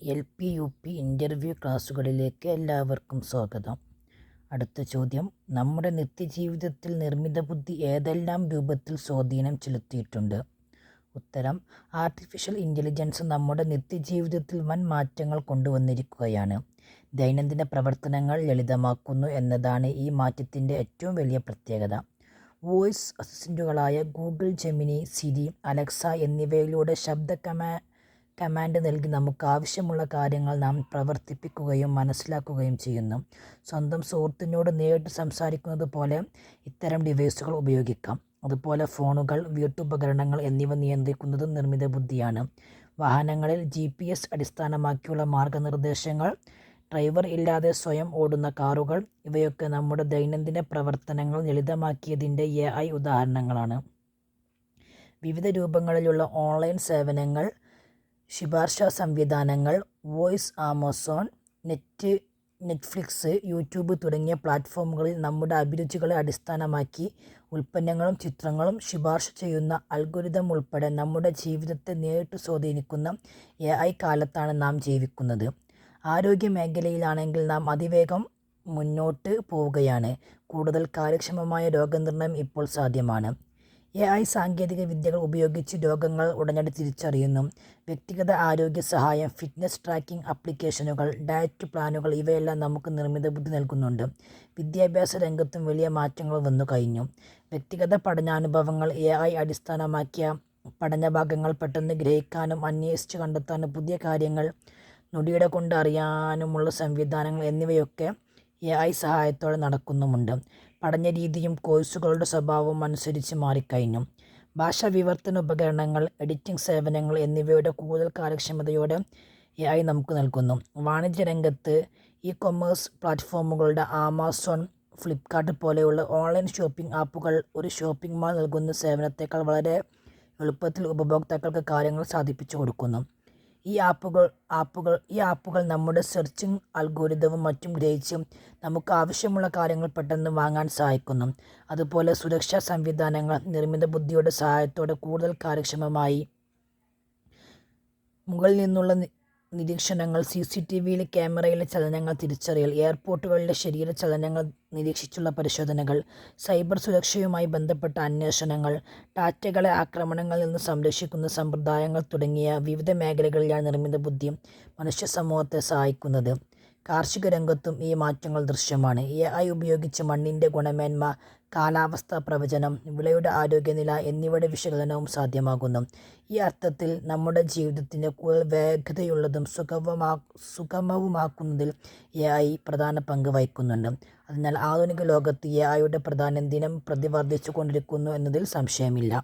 LP, UP interview ക്ലാസുകളിലേക്ക് എല്ലാവർക്കും സ്വാഗതം. അടുത്ത ചോദ്യം: നമ്മുടെ നിത്യജീവിതത്തിൽ നിർമ്മിത ബുദ്ധി ഏതെല്ലാം രൂപത്തിൽ സ്വാധീനം ചെലുത്തിയിട്ടുണ്ട്? ഉത്തരം: ആർട്ടിഫിഷ്യൽ ഇൻ്റലിജൻസ് നമ്മുടെ നിത്യജീവിതത്തിൽ വൻ മാറ്റങ്ങൾ കൊണ്ടുവന്നിരിക്കുകയാണ്. ദൈനംദിന പ്രവർത്തനങ്ങൾ ലളിതമാക്കുന്നു എന്നതാണ് ഈ മാറ്റത്തിൻ്റെ ഏറ്റവും വലിയ പ്രത്യേകത. വോയിസ് അസിസ്റ്റൻറ്റുകളായ ഗൂഗിൾ, ജെമിനി, സിരി, അലക്സ എന്നിവയിലൂടെ ശബ്ദ കമാൻഡ് നൽകി നമുക്ക് ആവശ്യമുള്ള കാര്യങ്ങൾ നാം പ്രവർത്തിപ്പിക്കുകയും മനസ്സിലാക്കുകയും ചെയ്യുന്നു. സ്വന്തം സുഹൃത്തിനോട് നേരിട്ട് സംസാരിക്കുന്നത് പോലെ ഇത്തരം ഡിവൈസുകൾ ഉപയോഗിക്കാം. അതുപോലെ ഫോണുകൾ, വീട്ടുപകരണങ്ങൾ എന്നിവ നിയന്ത്രിക്കുന്നതും നിർമ്മിത ബുദ്ധിയാണ്. വാഹനങ്ങളിൽ GPS അടിസ്ഥാനമാക്കിയുള്ള മാർഗനിർദ്ദേശങ്ങൾ, ഡ്രൈവർ ഇല്ലാതെ സ്വയം ഓടുന്ന കാറുകൾ, ഇവയൊക്കെ നമ്മുടെ ദൈനംദിന പ്രവർത്തനങ്ങൾ ലളിതമാക്കിയതിൻ്റെ AI ഉദാഹരണങ്ങളാണ്. വിവിധ രൂപങ്ങളിലുള്ള ഓൺലൈൻ സേവനങ്ങൾ, ശുപാർശ സംവിധാനങ്ങൾ, വോയിസ്, ആമസോൺ, നെറ്റ്ഫ്ലിക്സ്, യൂട്യൂബ് തുടങ്ങിയ പ്ലാറ്റ്ഫോമുകളിൽ നമ്മുടെ അഭിരുചികളെ അടിസ്ഥാനമാക്കി ഉൽപ്പന്നങ്ങളും ചിത്രങ്ങളും ശുപാർശ ചെയ്യുന്ന അൽഗോരിതം ഉൾപ്പെടെ നമ്മുടെ ജീവിതത്തെ നേരിട്ട് സ്വാധീനിക്കുന്ന AI കാലത്താണ് നാം ജീവിക്കുന്നത്. ആരോഗ്യ മേഖലയിലാണെങ്കിൽ നാം അതിവേഗം മുന്നോട്ട് പോവുകയാണ്. കൂടുതൽ കാര്യക്ഷമമായ രോഗനിർണയം ഇപ്പോൾ സാധ്യമാണ്. AI സാങ്കേതിക വിദ്യകൾ ഉപയോഗിച്ച് രോഗങ്ങൾ ഉടനടി തിരിച്ചറിയുന്നു. വ്യക്തിഗത ആരോഗ്യ സഹായം, ഫിറ്റ്നസ് ട്രാക്കിംഗ് ആപ്ലിക്കേഷനുകൾ, ഡയറ്റ് പ്ലാനുകൾ ഇവയെല്ലാം നമുക്ക് നിർമ്മിത ബുദ്ധി നൽകുന്നുണ്ട്. വിദ്യാഭ്യാസ രംഗത്തും വലിയ മാറ്റങ്ങൾ വന്നു കഴിഞ്ഞു. വ്യക്തിഗത പഠനാനുഭവങ്ങൾ, AI അടിസ്ഥാനമാക്കിയ പഠനഭാഗങ്ങൾ പെട്ടെന്ന് ഗ്രഹിക്കാനും അന്വേഷിച്ച് കണ്ടെത്താനും പുതിയ കാര്യങ്ങൾ ഞൊടിയിട കൊണ്ട് അറിയാനുമുള്ള സംവിധാനങ്ങൾ എന്നിവയൊക്കെ AI സഹായത്തോടെ നടക്കുന്നുമുണ്ട്. പഠനരീതിയും കോഴ്സുകളുടെ സ്വഭാവവും അനുസരിച്ച് മാറിക്കഴിഞ്ഞു. ഭാഷാ വിവർത്തന ഉപകരണങ്ങൾ, എഡിറ്റിംഗ് സേവനങ്ങൾ എന്നിവയുടെ കൂടുതൽ കാര്യക്ഷമതയോടെ AI നമുക്ക് നൽകുന്നു. വാണിജ്യരംഗത്ത് ഇ-കൊമേഴ്സ് പ്ലാറ്റ്ഫോമുകളുടെ ആമസോൺ, ഫ്ലിപ്കാർട്ട് പോലെയുള്ള ഓൺലൈൻ ഷോപ്പിംഗ് ആപ്പുകൾ ഒരു ഷോപ്പിംഗ് മാൾ നൽകുന്ന സേവനത്തേക്കാൾ വളരെ എളുപ്പത്തിൽ ഉപഭോക്താക്കൾക്ക് കാര്യങ്ങൾ സാധിപ്പിച്ചു കൊടുക്കുന്നു. ഈ ആപ്പുകൾ നമ്മുടെ സെർച്ചിങ് അൽഗോരിതവും മറ്റും ഗ്രഹിച്ച് നമുക്ക് ആവശ്യമുള്ള കാര്യങ്ങൾ പെട്ടെന്ന് വാങ്ങാൻ സഹായിക്കുന്നു. അതുപോലെ സുരക്ഷാ സംവിധാനങ്ങൾ നിർമ്മിത ബുദ്ധിയുടെ സഹായത്തോടെ കൂടുതൽ കാര്യക്ഷമമായി മുകളിൽ നിന്നുള്ള നിരീക്ഷണങ്ങൾ, CCTVയിലെ ക്യാമറയിലെ ചലനങ്ങൾ തിരിച്ചറിയൽ, എയർപോർട്ടുകളിലെ ശരീര ചലനങ്ങൾ നിരീക്ഷിച്ചുള്ള പരിശോധനകൾ, സൈബർ സുരക്ഷയുമായി ബന്ധപ്പെട്ട അന്വേഷണങ്ങൾ, ഡാറ്റകളെ ആക്രമണങ്ങളിൽ നിന്ന് സംരക്ഷിക്കുന്ന സമ്പ്രദായങ്ങൾ തുടങ്ങിയ വിവിധ മേഖലകളിലാണ് നിർമ്മിത ബുദ്ധി മനുഷ്യ സമൂഹത്തെ സഹായിക്കുന്നത്. കാർഷിക രംഗത്തും ഈ മാറ്റങ്ങൾ ദൃശ്യമാണ്. AI ഉപയോഗിച്ച് മണ്ണിൻ്റെ ഗുണമേന്മ, കാലാവസ്ഥാ പ്രവചനം, വിളയുടെ ആരോഗ്യനില എന്നിവയുടെ വിശകലനവും സാധ്യമാകുന്നു. ഈ അർത്ഥത്തിൽ നമ്മുടെ ജീവിതത്തിൻ്റെ കൂടുതൽ വേഗതയുള്ളതും സുഗമവുമാക്കുന്നതിൽ AI പ്രധാന പങ്ക് വഹിക്കുന്നുണ്ട്. അതിനാൽ ആധുനിക ലോകത്ത് AIയുടെ പ്രാധാന്യം ദിനം പ്രതി വർദ്ധിച്ചു കൊണ്ടിരിക്കുന്നു എന്നതിൽ സംശയമില്ല.